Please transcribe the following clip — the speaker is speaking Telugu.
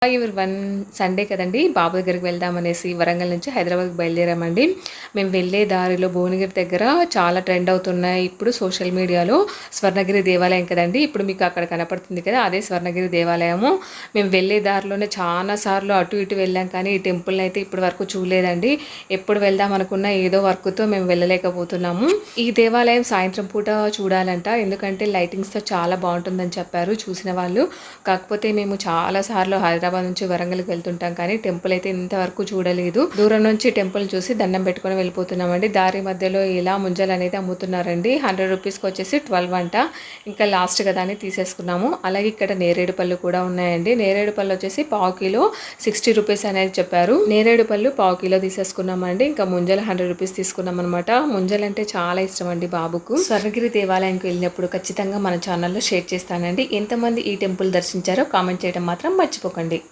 Hi everyone. సండే కదండి, బాబు దగ్గరికి వెళ్దామనేసి వరంగల్ నుంచి హైదరాబాద్కి బయలుదేరామండి. మేము వెళ్ళే దారిలో భువనగిరి దగ్గర చాలా ట్రెండ్ అవుతున్నాయి ఇప్పుడు సోషల్ మీడియాలో స్వర్ణగిరి దేవాలయం కదండి. ఇప్పుడు మీకు అక్కడ కనపడుతుంది కదా, అదే స్వర్ణగిరి దేవాలయము. మేము వెళ్ళే దారిలోనే చాలా సార్లు అటు ఇటు వెళ్ళాం, కానీ ఈ టెంపుల్ని అయితే ఇప్పటి వరకు చూడలేదండి. ఎప్పుడు వెళ్దాం అనుకున్నా ఏదో వర్క్తో మేము వెళ్ళలేకపోతున్నాము. ఈ దేవాలయం సాయంత్రం పూట చూడాలంట, ఎందుకంటే లైటింగ్స్తో చాలా బాగుంటుందని చెప్పారు చూసిన వాళ్ళు. కాకపోతే మేము చాలా సార్లు హైదరాబాద్ నుంచి వరంగల్కి వెళ్తుంటాం, కానీ టెంపుల్ అయితే ఇంతవరకు చూడలేదు. దూరం నుంచి టెంపుల్ చూసి దండం పెట్టుకొని వెళ్ళిపోతున్నామండి. దారి మధ్యలో ఇలా ముంజలు అనేది అమ్ముతున్నారండి. 100 రూపీస్కి వచ్చేసి 12 అంట. ఇంకా లాస్ట్ కదా అని తీసేసుకున్నాము. అలాగే ఇక్కడ నేరేడు పళ్ళు కూడా ఉన్నాయండి. నేరేడు పళ్ళు వచ్చేసి పావు కిలో 60 రూపీస్ అనేది చెప్పారు. నేరేడు పళ్ళు పావు కిలో తీసేసుకున్నామండి. ఇంకా ముంజలు 100 రూపీస్ తీసుకున్నాం అనమాట. ముంజలు అంటే చాలా ఇష్టం అండి బాబుకు. స్వర్ణగిరి దేవాలయానికి వెళ్ళినప్పుడు ఖచ్చితంగా మన ఛానల్లో షేర్ చేస్తానండి. ఎంతమంది ఈ టెంపుల్ దర్శించారో కామెంట్ చేయడం మాత్రం మర్చిపోకండి.